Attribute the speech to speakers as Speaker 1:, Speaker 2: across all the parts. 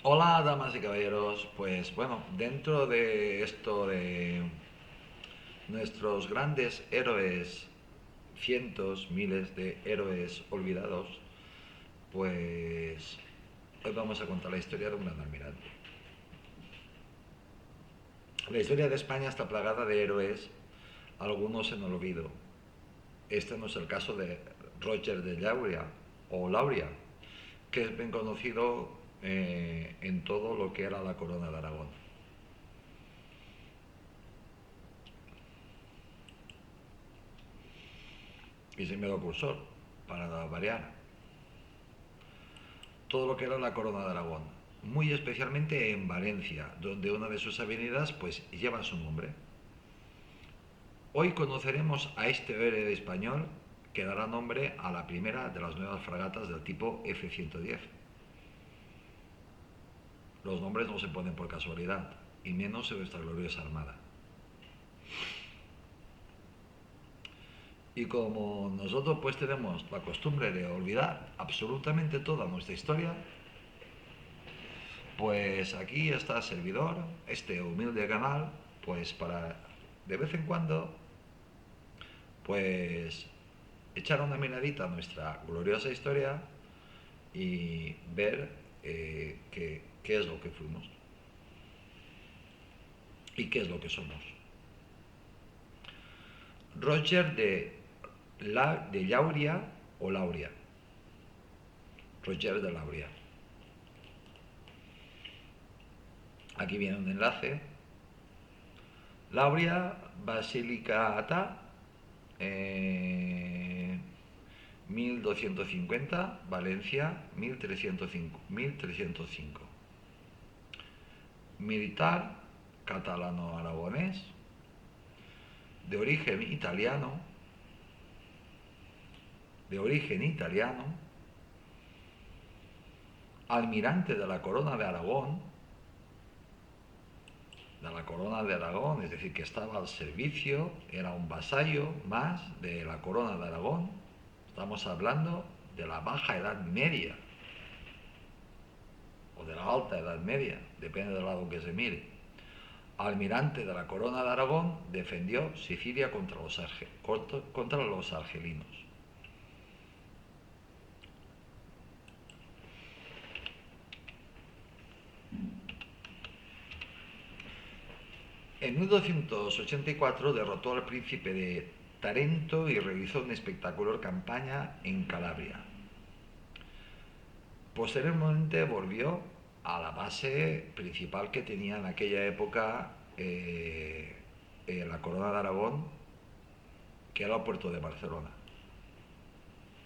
Speaker 1: Hola, damas y caballeros. Pues bueno, dentro de esto de nuestros grandes héroes, cientos, miles de héroes olvidados, pues hoy vamos a contar la historia de un gran almirante. La historia de España está plagada de héroes, algunos en el olvido. Este no es el caso de Roger de Lauria, o Lauria, que es bien conocido en todo lo que era la corona de Aragón. Y sin miedo cursor, para variar. Todo lo que era la corona de Aragón, muy especialmente en Valencia, donde una de sus avenidas pues lleva su nombre. Hoy conoceremos a este héroe español que dará nombre a la primera de las nuevas fragatas del tipo F-110. Los nombres no se ponen por casualidad, y menos en nuestra gloriosa armada. Y como nosotros pues tenemos la costumbre de olvidar absolutamente toda nuestra historia, pues aquí está el servidor, este humilde canal, pues para de vez en cuando, pues echar una miradita a nuestra gloriosa historia y ver qué es lo que fuimos y qué es lo que somos. Roger de Llauria o Lauria. Roger de Lauria. Aquí viene un enlace. Lauria Basilicata, 1250, Valencia 1305. Militar catalano-aragonés, de origen italiano, de origen italiano, almirante de la corona de Aragón, es decir, que estaba al servicio, era un vasallo más de la corona de Aragón. Estamos hablando de la baja edad media, o de la alta edad media, depende del lado que se mire. Almirante de la corona de Aragón, defendió Sicilia contra los argelinos. En 1284 derrotó al príncipe de Tarento y realizó una espectacular campaña en Calabria. Posteriormente volvió a la base principal que tenía en aquella época la corona de Aragón, que era el puerto de Barcelona,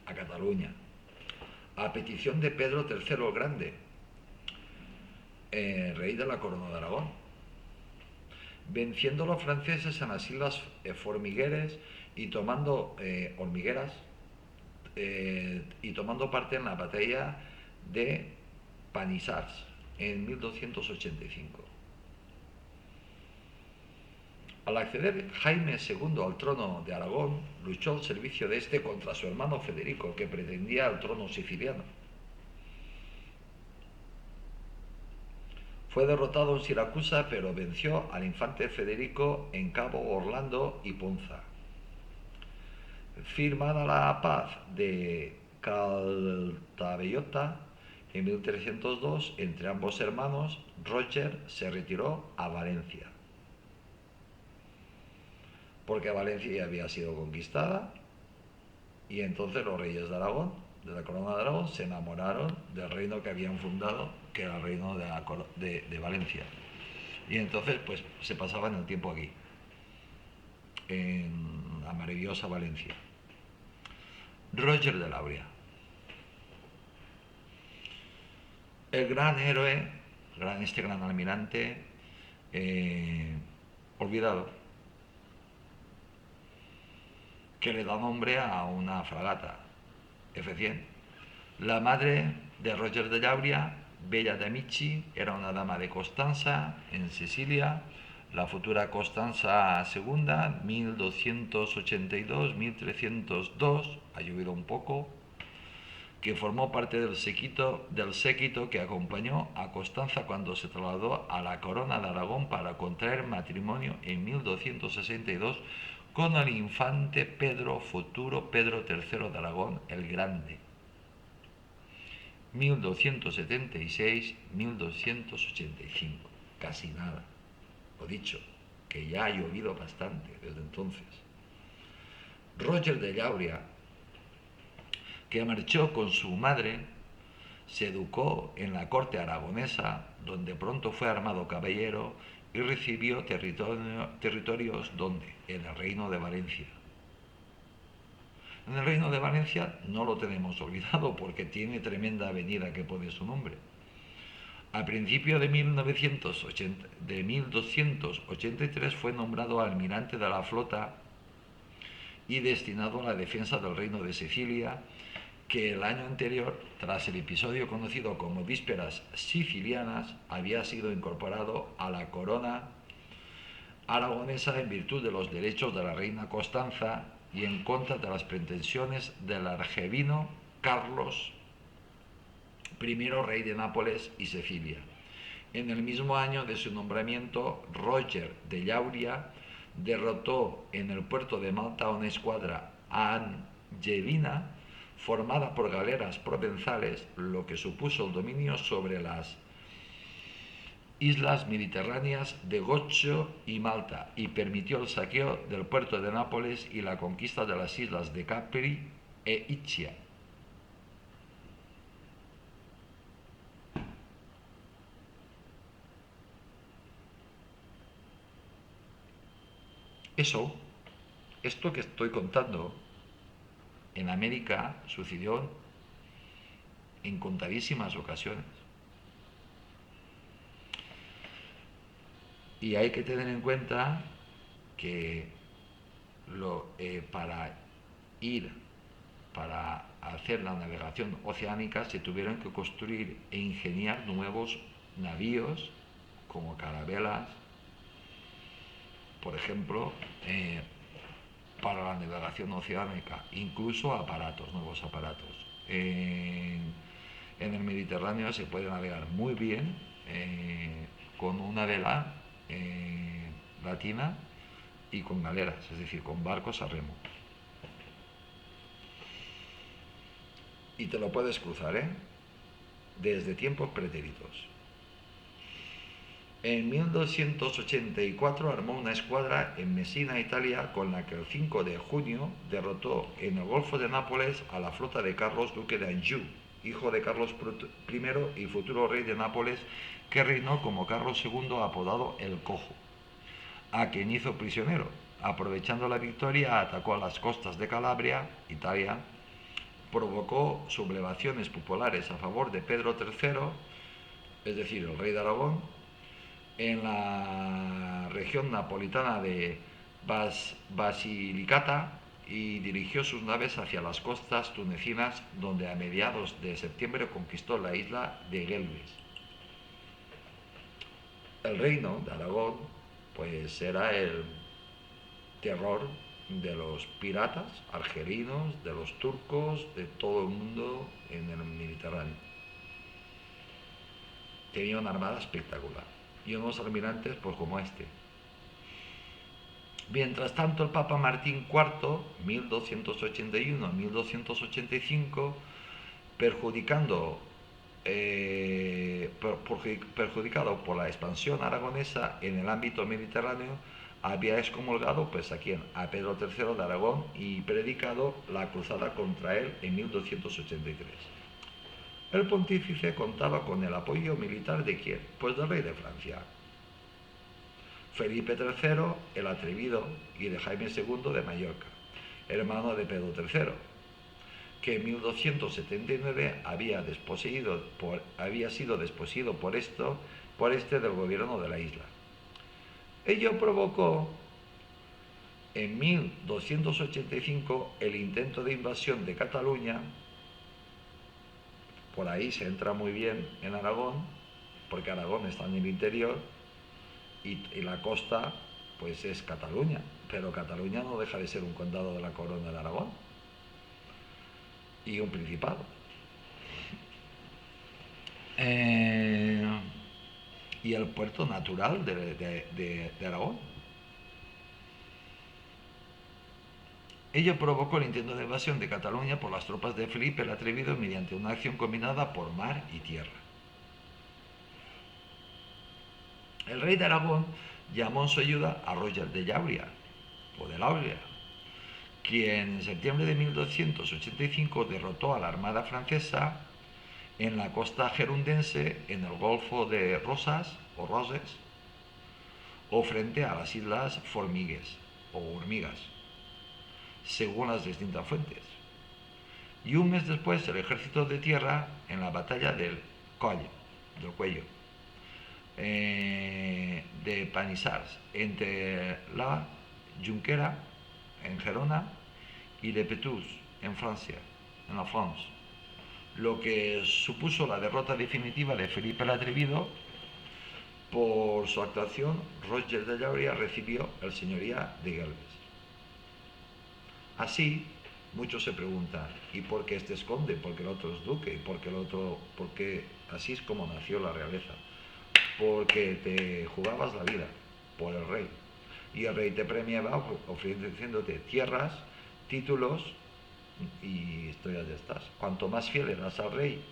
Speaker 1: a Cataluña, a petición de Pedro III el Grande, rey de la corona de Aragón, venciendo a los franceses en las islas Formigueres y tomando hormigueras y tomando parte en la batalla de Panissars en 1285. Al acceder Jaime II al trono de Aragón, luchó al servicio de este contra su hermano Federico, que pretendía el trono siciliano. Fue derrotado en Siracusa, pero venció al infante Federico en Cabo Orlando y Ponza. Firmada la paz de Caltabellota en 1302 entre ambos hermanos, Roger se retiró a Valencia, porque Valencia ya había sido conquistada, y entonces los reyes de Aragón, de la corona de Aragón, se enamoraron del reino que habían fundado, que era el reino de Valencia. Y entonces pues se pasaban el tiempo aquí, en la maravillosa Valencia. Roger de Lauria, el gran héroe, este gran almirante, olvidado, que le da nombre a una fragata, F-100. La madre de Roger de Lauria, Bella de Amici, era una dama de Costanza, en Sicilia. La futura Constanza II, 1282-1302, ha llovido un poco, que formó parte del séquito que acompañó a Constanza cuando se trasladó a la corona de Aragón para contraer matrimonio en 1262 con el infante Pedro, futuro Pedro III de Aragón el Grande. 1276-1285, casi nada. Lo dicho, que ya ha llovido bastante desde entonces. Roger de Llauria, que marchó con su madre, se educó en la corte aragonesa, donde pronto fue armado caballero y recibió territorios donde, en el reino de Valencia. En el reino de Valencia no lo tenemos olvidado porque tiene tremenda avenida que pone su nombre. A principios de 1283 fue nombrado almirante de la flota y destinado a la defensa del reino de Sicilia, que el año anterior, tras el episodio conocido como Vísperas Sicilianas, había sido incorporado a la corona aragonesa en virtud de los derechos de la reina Constanza y en contra de las pretensiones del argevino Carlos I, rey de Nápoles y Sicilia. En el mismo año de su nombramiento, Roger de Llauria derrotó en el puerto de Malta una escuadra angevina formada por galeras provenzales, lo que supuso el dominio sobre las islas mediterráneas de Gocho y Malta y permitió el saqueo del puerto de Nápoles y la conquista de las islas de Capri e Ischia. Esto que estoy contando, en América sucedió en contadísimas ocasiones. Y hay que tener en cuenta que para hacer la navegación oceánica se tuvieron que construir e ingeniar nuevos navíos como carabelas, por ejemplo, para la navegación oceánica, incluso nuevos aparatos. En el Mediterráneo se puede navegar muy bien con una vela latina y con galeras, es decir, con barcos a remo. Y te lo puedes cruzar, desde tiempos pretéritos. En 1284 armó una escuadra en Messina, Italia, con la que el 5 de junio derrotó en el Golfo de Nápoles a la flota de Carlos, duque de Anjou, hijo de Carlos I y futuro rey de Nápoles, que reinó como Carlos II, apodado el Cojo, a quien hizo prisionero. Aprovechando la victoria, atacó a las costas de Calabria, Italia, provocó sublevaciones populares a favor de Pedro III, es decir, el rey de Aragón, en la región napolitana de Basilicata y dirigió sus naves hacia las costas tunecinas, donde a mediados de septiembre conquistó la isla de Gelbes. El reino de Aragón pues era el terror de los piratas argelinos, de los turcos, de todo el mundo en el Mediterráneo. Tenía una armada espectacular y unos almirantes pues como este. Mientras tanto, el Papa Martín IV, 1281-1285, perjudicado por la expansión aragonesa en el ámbito mediterráneo, había excomulgado pues a Pedro III de Aragón y predicado la cruzada contra él en 1283. El pontífice contaba con el apoyo militar de ¿quién? Pues del rey de Francia, Felipe III el Atrevido, y de Jaime II de Mallorca, hermano de Pedro III, que en 1279 había sido desposeído por este del gobierno de la isla. Ello provocó en 1285 el intento de invasión de Cataluña. Por ahí se entra muy bien en Aragón, porque Aragón está en el interior y la costa pues es Cataluña, pero Cataluña no deja de ser un condado de la corona de Aragón y un principado. Eh, y el puerto natural de Aragón. Ello provocó el intento de invasión de Cataluña por las tropas de Felipe el Atrevido mediante una acción combinada por mar y tierra. El rey de Aragón llamó en su ayuda a Roger de Llauria, o de Lauria, quien en septiembre de 1285 derrotó a la armada francesa en la costa gerundense, en el Golfo de Rosas o Roses, o frente a las islas Formigues o Hormigas, según las distintas fuentes. Y un mes después el ejército de tierra en la batalla del Cuello, de Panissars, entre la Junquera en Gerona y de Petrus en Francia, en la France, lo que supuso la derrota definitiva de Felipe el Atrevido. Por su actuación, Roger de Llauria recibió el señoría de Gelbes. Así, muchos se preguntan, ¿y por qué este es conde? ¿Por qué el otro es duque? ¿Y por qué el otro? Porque así es como nació la realeza. Porque te jugabas la vida por el rey. Y el rey te premiaba ofreciéndote tierras, títulos y historias de estas. Cuanto más fiel eras al rey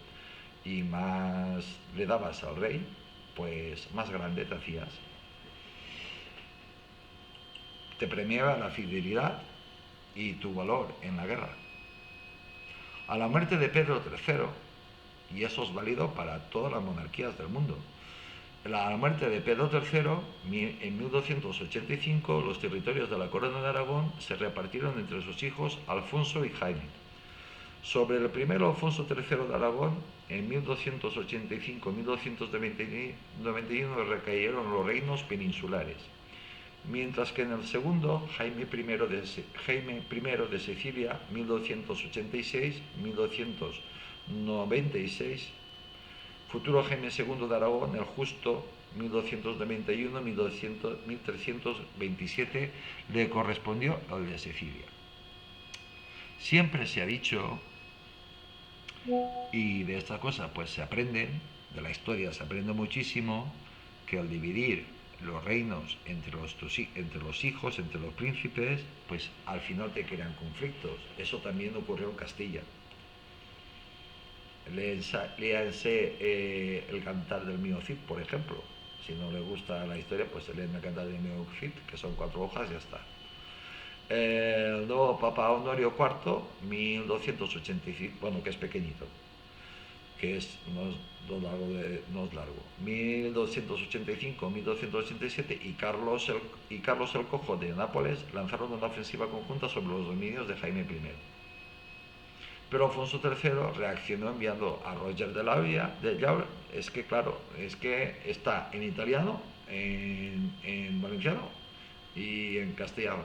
Speaker 1: y más le dabas al rey, pues más grande te hacías. Te premiaba la fidelidad y tu valor en la guerra. A la muerte de Pedro III, y eso es válido para todas las monarquías del mundo, a la muerte de Pedro III, en 1285, los territorios de la Corona de Aragón se repartieron entre sus hijos Alfonso y Jaime. Sobre el primero Alfonso III de Aragón, en 1285-1291 recayeron los reinos peninsulares, mientras que en el segundo, Jaime I de Sicilia, 1286-1296, futuro Jaime II de Aragón, el Justo, 1291-1327, le correspondió el de Sicilia. Siempre se ha dicho, y de esta cosa pues se aprende, de la historia se aprende muchísimo, que al dividir los reinos entre los hijos, entre los príncipes, pues al final te crean conflictos. Eso también ocurrió en Castilla. Léanse el cantar del mío Cid, por ejemplo. Si no le gusta la historia, pues se leen el cantar del mío Cid, que son 4 hojas y ya está. El nuevo Papa Honorio IV, 1285, bueno, que es pequeñito, que no es largo, 1285-1287, y Carlos el Cojo de Nápoles lanzaron una ofensiva conjunta sobre los dominios de Jaime I. Pero Alfonso III reaccionó enviando a Roger de Llauria. Es que claro, es que está en italiano, en valenciano y en castellano,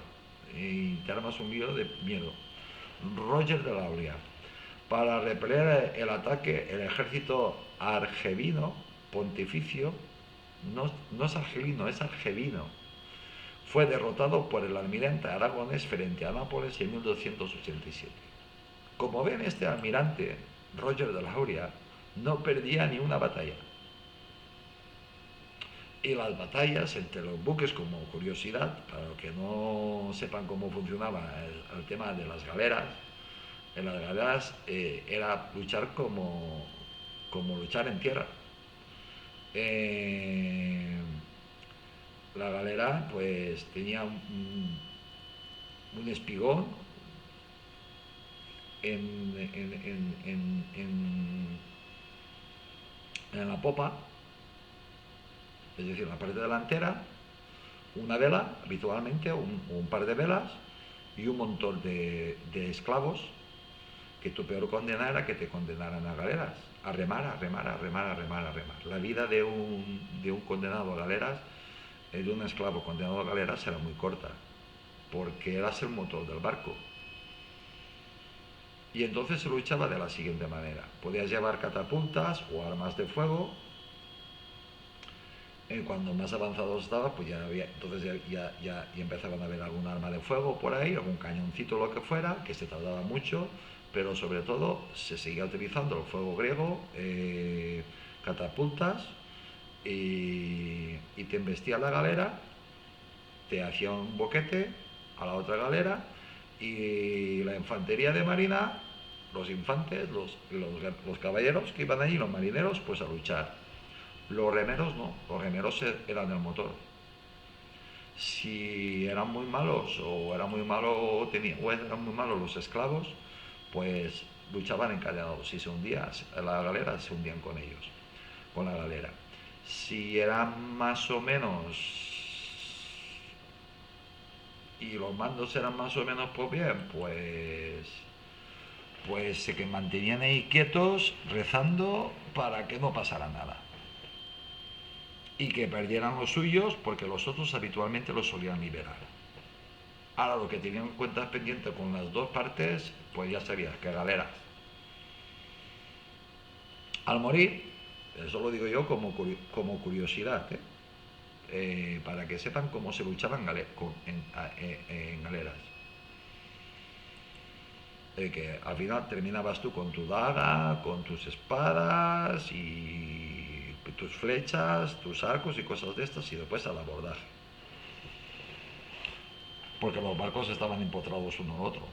Speaker 1: y te armas un lío de miedo. Roger de Llauria. Para repeler el ataque, el ejército argevino pontificio, no es argelino, es argevino, fue derrotado por el almirante aragonés frente a Nápoles en 1287. Como ven, este almirante, Roger de Llauria, no perdía ni una batalla. Y las batallas entre los buques, como curiosidad, para los que no sepan cómo funcionaba el tema de las galeras, en las galeras era luchar como luchar en tierra. La galera pues tenía un espigón en la popa, es decir, en la parte delantera, una vela habitualmente, un par de velas y un montón de esclavos, que tu peor condena era que te condenaran a galeras, a remar, a remar, a remar, a remar, a remar. La vida de un condenado a galeras, de un esclavo condenado a galeras, era muy corta, porque eras el motor del barco. Y entonces se luchaba de la siguiente manera: podías llevar catapultas o armas de fuego. Cuando más avanzados estaba, pues ya había, entonces ya empezaban a haber algún arma de fuego por ahí, algún cañoncito, lo que fuera, que se tardaba mucho, pero sobre todo se seguía utilizando el fuego griego, catapultas, y te embestía la galera, te hacía un boquete a la otra galera, y la infantería de marina, los infantes, los caballeros que iban allí, los marineros, pues a luchar. Los remeros no, los remeros eran el motor. Si eran muy malos o eran muy malos los esclavos, pues luchaban encadenados. Si se hundía la galera, se hundían con ellos, con la galera. Si eran más o menos y los mandos eran más o menos pues bien, pues se que mantenían ahí quietos rezando para que no pasara nada y que perdieran los suyos, porque los otros habitualmente los solían liberar. Ahora lo que tenían cuentas pendientes con las dos partes, pues ya sabías que galeras. Al morir, eso lo digo yo como curiosidad, para que sepan cómo se luchaba en galeras. Que al final terminabas tú con tu daga, con tus espadas y tus flechas, tus arcos y cosas de estas, y después al abordaje. Porque los barcos estaban empotrados uno al otro.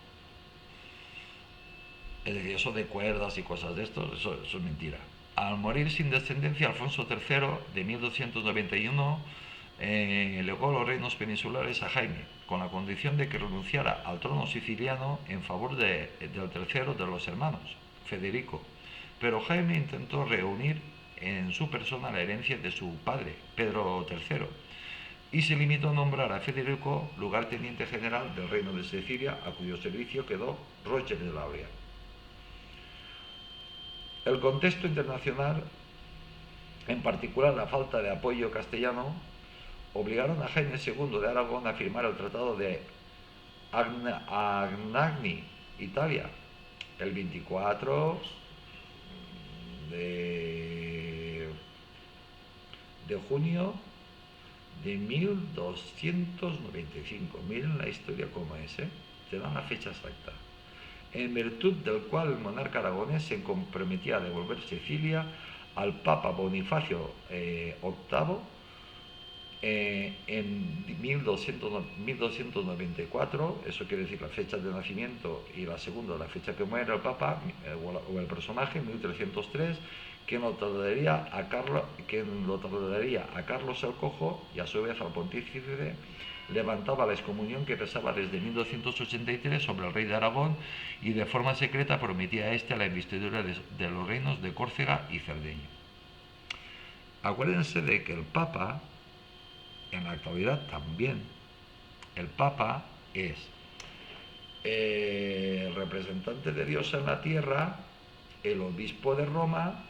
Speaker 1: Es decir, eso de cuerdas y cosas de estos, eso es mentira. Al morir sin descendencia, Alfonso III, de 1291, legó los reinos peninsulares a Jaime, con la condición de que renunciara al trono siciliano en favor del tercero de los hermanos, Federico. Pero Jaime intentó reunir en su persona la herencia de su padre, Pedro III, y se limitó a nombrar a Federico lugarteniente general del reino de Sicilia, a cuyo servicio quedó Roger de Lauria. El contexto internacional, en particular la falta de apoyo castellano, obligaron a Jaime II de Aragón a firmar el Tratado de Anagni, Italia, el 24 de junio de 1295. Miren la historia como es, te dan la fecha exacta. En virtud del cual el monarca aragonés se comprometía a devolver Sicilia al Papa Bonifacio VIII en 1294. Eso quiere decir la fecha de nacimiento y la segunda, la fecha que muere el Papa o el personaje, 1303, que lo trasladaría a Carlos el Cojo, y a su vez al pontífice levantaba la excomunión que pesaba desde 1283 sobre el rey de Aragón, y de forma secreta prometía a este la investidura de los reinos de Córcega y Cerdeña. Acuérdense de que el Papa, en la actualidad también, el Papa es el representante de Dios en la tierra, el obispo de Roma,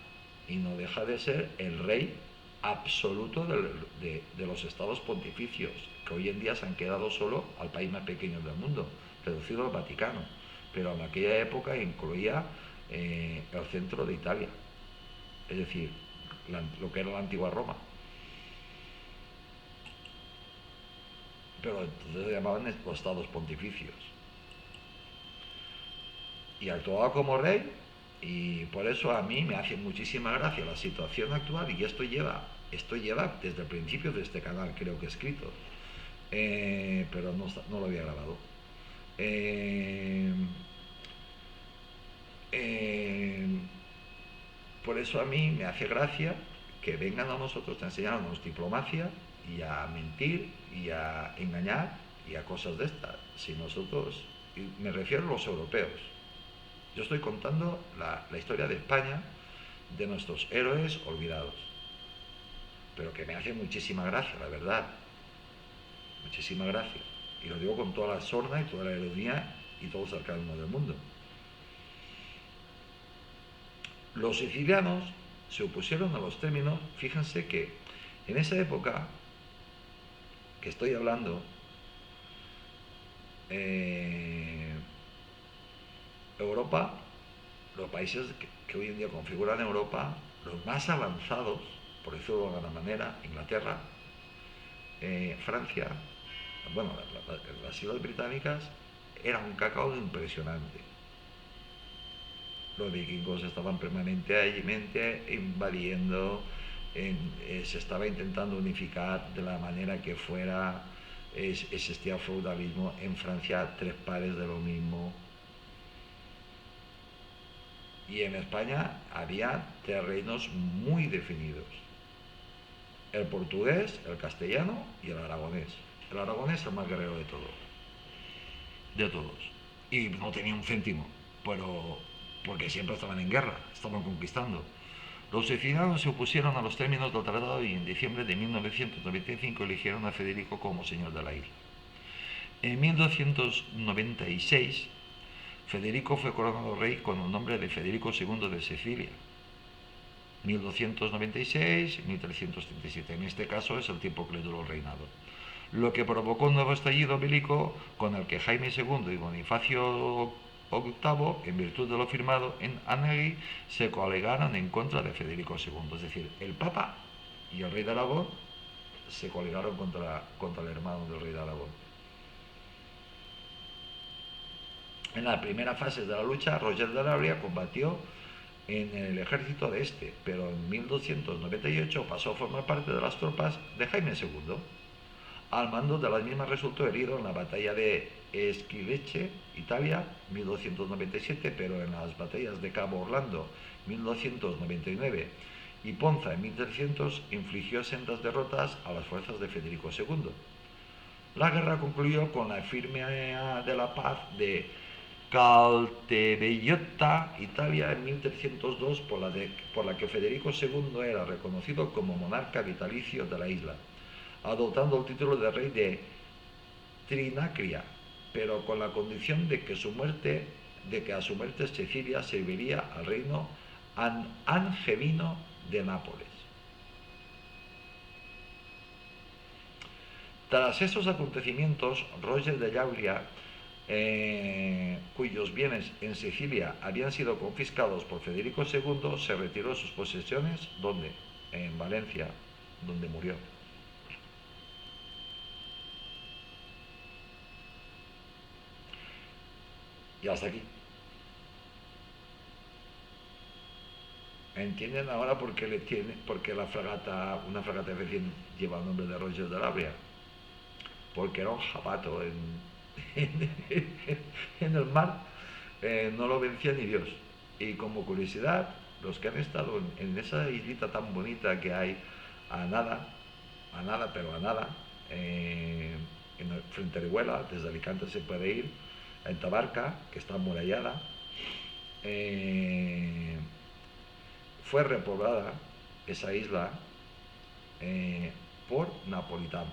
Speaker 1: y no deja de ser el rey absoluto de los estados pontificios, que hoy en día se han quedado solo al país más pequeño del mundo, reducido al Vaticano, pero en aquella época incluía el centro de Italia, es decir, lo que era la antigua Roma. Pero entonces se llamaban los estados pontificios. Y actuaba como rey, y por eso a mí me hace muchísima gracia la situación actual, y esto lleva desde el principio de este canal, creo que he escrito, pero no lo había grabado. Por eso a mí me hace gracia que vengan a nosotros a enseñarnos diplomacia y a mentir y a engañar y a cosas de estas. Si nosotros, me refiero a los europeos, yo estoy contando la historia de España, de nuestros héroes olvidados, pero que me hace muchísima gracia, la verdad, muchísima gracia, y lo digo con toda la sorna y toda la ironía y todo el sarcasmo del mundo. Los sicilianos se opusieron a los términos. Fíjense que en esa época que estoy hablando, Europa, los países que hoy en día configuran Europa, los más avanzados, por decirlo de alguna manera, Inglaterra, Francia, bueno, las Islas Británicas, era un cacao impresionante. Los vikingos estaban permanentemente invadiendo, se estaba intentando unificar de la manera que fuera, existía feudalismo en Francia, tres pares de lo mismo. Y en España había tres reinos muy definidos: el portugués, el castellano y el aragonés. El aragonés es el más guerrero de todos. Y no tenía un céntimo, pero porque siempre estaban en guerra, estaban conquistando. Los sicilianos se opusieron a los términos del tratado y en diciembre de 1995 eligieron a Federico como señor de la isla. En 1296, Federico fue coronado rey con el nombre de Federico II de Sicilia. 1296-1337. En este caso es el tiempo que le duró el reinado. Lo que provocó un nuevo estallido bélico con el que Jaime II y Bonifacio VIII, en virtud de lo firmado en Anagui, se coaligaron en contra de Federico II. Es decir, el Papa y el rey de Aragón se coaligaron contra el hermano del rey de Aragón. En las primeras fases de la lucha, Roger de Lauria combatió en el ejército de este, pero en 1298 pasó a formar parte de las tropas de Jaime II. Al mando de las mismas resultó herido en la batalla de Esquileche, Italia, 1297, pero en las batallas de Cabo Orlando, 1299, y Ponza, en 1300, infligió sendas derrotas a las fuerzas de Federico II. La guerra concluyó con la firma de la paz de Caltabellotta, Italia, en 1302, por la que Federico II era reconocido como monarca vitalicio de la isla, adoptando el título de rey de Trinacria, pero con la condición de que a su muerte Sicilia serviría al reino angevino de Nápoles. Tras esos acontecimientos, Roger de Lauria, cuyos bienes en Sicilia habían sido confiscados por Federico II, se retiró de sus posesiones, ¿dónde? En Valencia, donde murió. Y hasta aquí. ¿Entienden ahora por qué una fragata recién lleva el nombre de Roger de Lauria? Porque era un jabato en el mar, no lo vencía ni Dios. Y como curiosidad, los que han estado en esa islita tan bonita que hay a nada, pero a nada, frente a Orihuela, desde Alicante se puede ir, en Tabarca, que está amurallada, fue repoblada esa isla por napolitanos.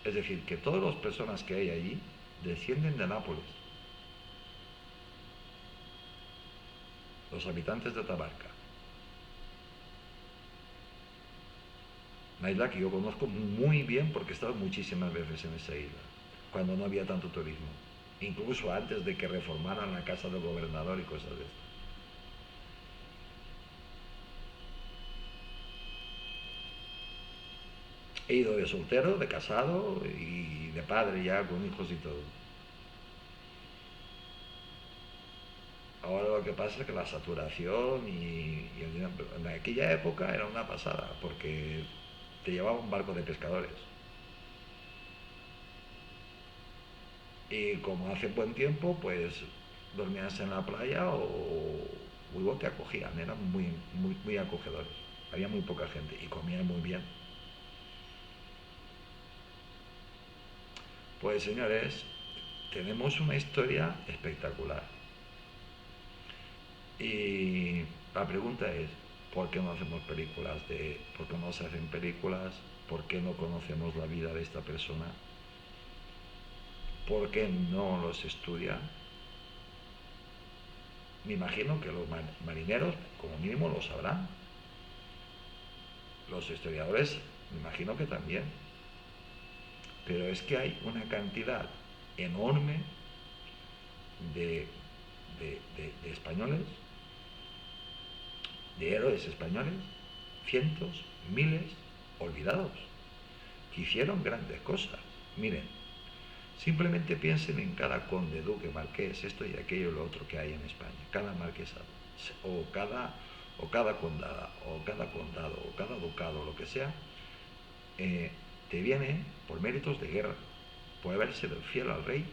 Speaker 1: Es decir, que todas las personas que hay allí descienden de Nápoles. Los habitantes de Tabarca. Una isla que yo conozco muy bien porque he estado muchísimas veces en esa isla, cuando no había tanto turismo. Incluso antes de que reformaran la casa del gobernador y cosas de estas. He ido de soltero, de casado y de padre ya, con hijos y todo. Ahora lo que pasa es que la saturación y el dinero, en aquella época era una pasada, porque te llevaba un barco de pescadores. Y como hace buen tiempo, pues dormías en la playa o luego te acogían, eran muy acogedores. Había muy poca gente y comían muy bien. Pues señores, tenemos una historia espectacular. Y la pregunta es, ¿por qué no hacemos por qué no se hacen películas? ¿Por qué no conocemos la vida de esta persona? ¿Por qué no los estudian? Me imagino que los marineros, como mínimo, lo sabrán. Los historiadores, me imagino que también. Pero es que hay una cantidad enorme de, de españoles, de héroes españoles, cientos, miles, olvidados, que hicieron grandes cosas. Miren, simplemente piensen en cada conde, duque, marqués, esto y aquello y lo otro que hay en España, cada marquesado. o cada condada, o cada condado, o cada ducado, lo que sea, te viene por méritos de guerra, por haber sido fiel al rey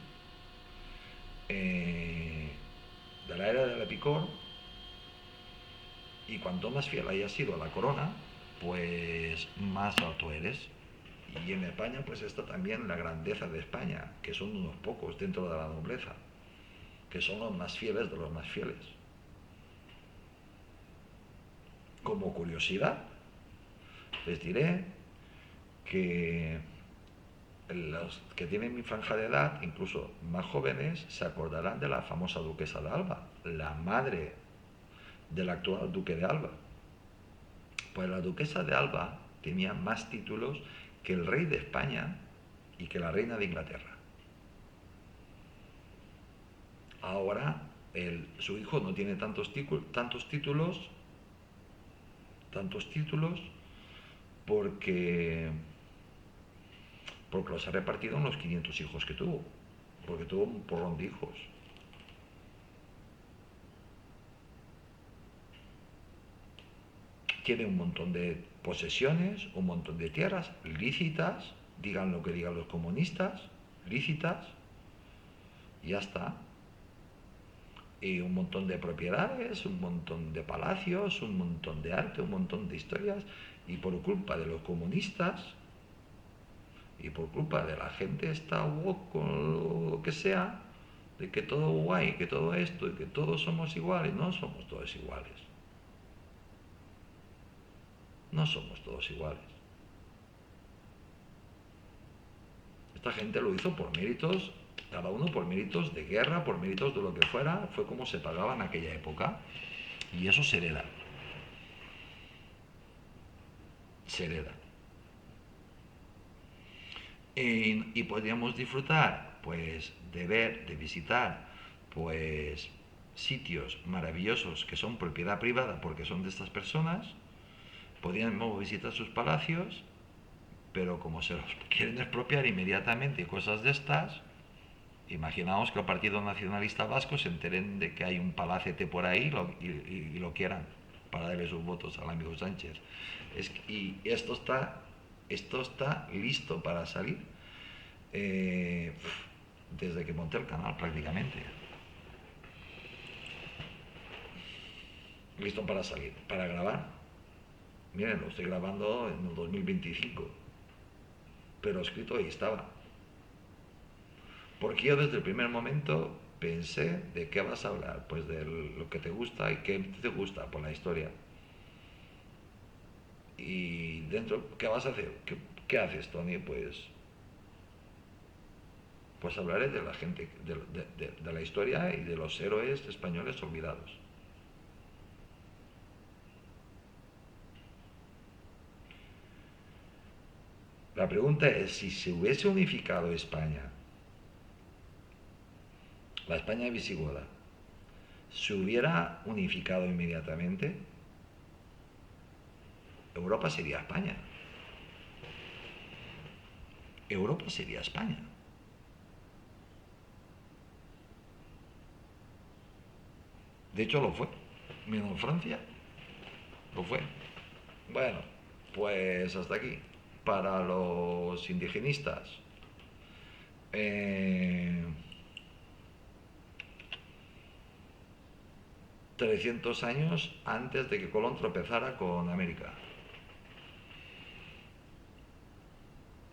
Speaker 1: de la era de la picor, y cuanto más fiel hayas sido a la corona, pues más alto eres. Y en España pues está también la grandeza de España, que son unos pocos dentro de la nobleza, que son los más fieles de los más fieles. Como curiosidad, les diré que los que tienen mi franja de edad, incluso más jóvenes, se acordarán de la famosa duquesa de Alba, la madre del actual duque de Alba. Pues la duquesa de Alba tenía más títulos que el rey de España y que la reina de Inglaterra. Ahora su hijo no tiene tantos títulos porque los ha repartido en los 500 hijos que tuvo, porque tuvo un porrón de hijos. Tiene un montón de posesiones, un montón de tierras lícitas, digan lo que digan los comunistas, lícitas, y ya está. Y un montón de propiedades, un montón de palacios, un montón de arte, un montón de historias, y por culpa de los comunistas y por culpa de la gente esta woke o lo que sea, de que todo guay, que todo esto y que todos somos iguales, no somos todos iguales. No somos todos iguales. Esta gente lo hizo por méritos, cada uno por méritos de guerra, por méritos de lo que fuera, fue como se pagaba en aquella época. Y eso se hereda. Se hereda. Y podríamos disfrutar, pues, de ver, de visitar, pues, sitios maravillosos que son propiedad privada porque son de estas personas. Podríamos visitar sus palacios, pero como se los quieren expropiar inmediatamente y cosas de estas, imaginaos que el Partido Nacionalista Vasco se enteren de que hay un palacete por ahí y lo quieran para darle sus votos al amigo Sánchez. Y esto está listo para salir desde que monté el canal prácticamente. Listo para salir, para grabar. Miren, lo estoy grabando en el 2025, pero escrito ahí estaba. Porque yo desde el primer momento pensé de qué vas a hablar, pues de lo que te gusta y qué te gusta por la historia. Y dentro, ¿qué vas a hacer? ¿Qué haces, Tony? Pues hablaré de la gente, de la historia y de los héroes españoles olvidados. La pregunta es, si se hubiese unificado España, la España visigoda, ¿se hubiera unificado inmediatamente? Europa sería España. Europa sería España. De hecho lo fue. Menos Francia, lo fue. Bueno, pues hasta aquí. Para los indigenistas, eh, 300 años antes de que Colón tropezara con América.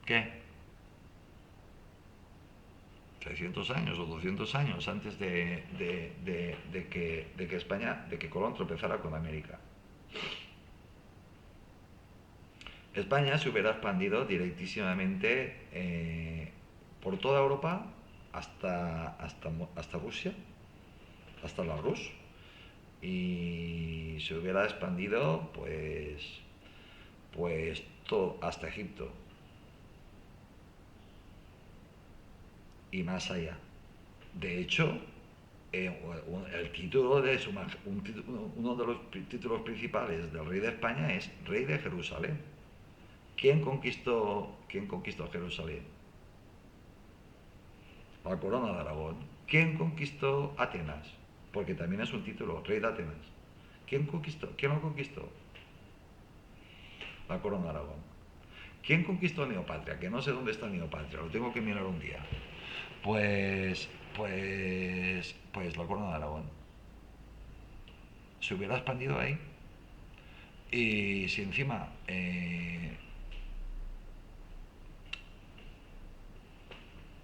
Speaker 1: ¿Qué? 300 años o 200 años antes de que España, de que Colón tropezara con América. España se hubiera expandido directísimamente por toda Europa hasta Rusia, hasta la Rus, y se hubiera expandido pues todo hasta Egipto y más allá. De hecho, el título de uno de los títulos principales del rey de España es Rey de Jerusalén. ¿Quién conquistó Jerusalén? La corona de Aragón. ¿Quién conquistó Atenas? Porque también es un título, Rey de Atenas. ¿Quién conquistó? ¿Quién lo conquistó? La corona de Aragón. ¿Quién conquistó Neopatria? Que no sé dónde está Neopatria, lo tengo que mirar un día. Pues la corona de Aragón. Se hubiera expandido ahí. Y si encima,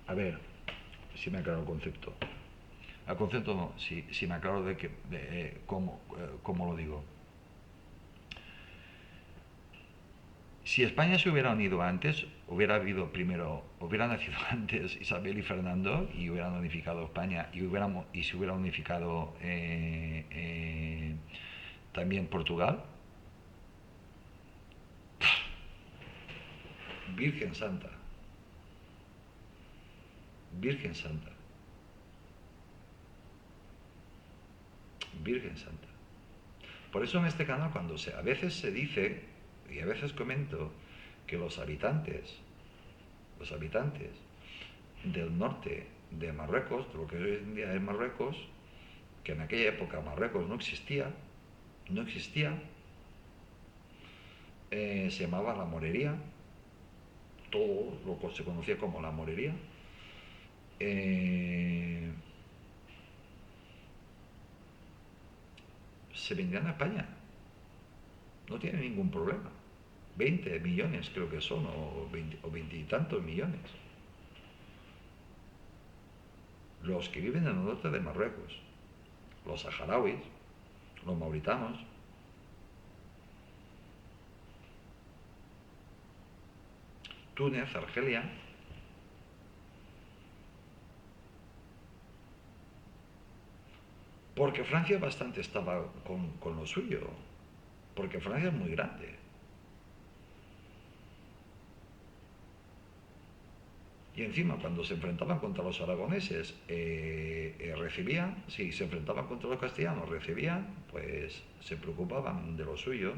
Speaker 1: a ver, si me aclaro el concepto. El concepto no, si me aclaro de cómo lo digo. Si España se hubiera unido antes, hubiera habido primero, hubiera nacido antes Isabel y Fernando y hubieran unificado España y se hubiera unificado también Portugal. Virgen Santa, Virgen Santa, Virgen Santa. Por eso en este canal a veces se dice y a veces comento que los habitantes del norte de Marruecos, de lo que hoy en día es Marruecos, que en aquella época Marruecos no existía, se llamaba la Morería, todo lo que se conocía como la Morería, se vendían a España, no tiene ningún problema. 20 millones creo que son, o 20 y tantos millones. Los que viven en el norte de Marruecos, los saharauis, los mauritanos, Túnez, Argelia, porque Francia bastante estaba con lo suyo, porque Francia es muy grande. Y encima, cuando se enfrentaban contra los aragoneses, recibían, si se enfrentaban contra los castellanos, recibían, pues se preocupaban de lo suyo.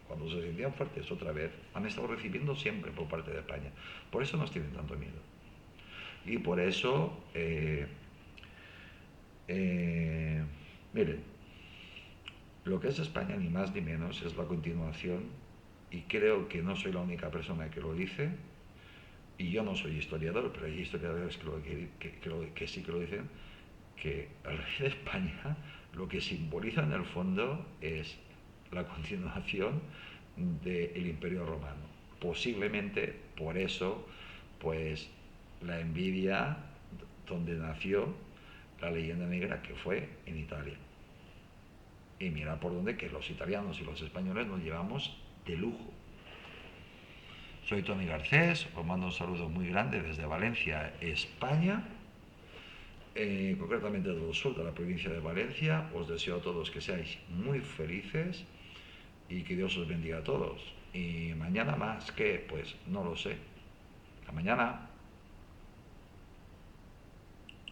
Speaker 1: Cuando se sentían fuertes otra vez, han estado recibiendo siempre por parte de España. Por eso nos tienen tanto miedo. Y por eso, miren, lo que es España, ni más ni menos, es la continuación, y creo que no soy la única persona que lo dice, y yo no soy historiador, pero hay historiadores que sí que lo dicen, que el rey de España lo que simboliza en el fondo es la continuación del Imperio Romano. Posiblemente por eso, pues la envidia donde nació la leyenda negra, que fue en Italia. Y mira por dónde que los italianos y los españoles nos llevamos de lujo. Soy Tony Garcés, os mando un saludo muy grande desde Valencia, España, concretamente del sur de la provincia de Valencia. Os deseo a todos que seáis muy felices y que Dios os bendiga a todos. Y mañana más, ¿qué? Pues no lo sé. Hasta mañana.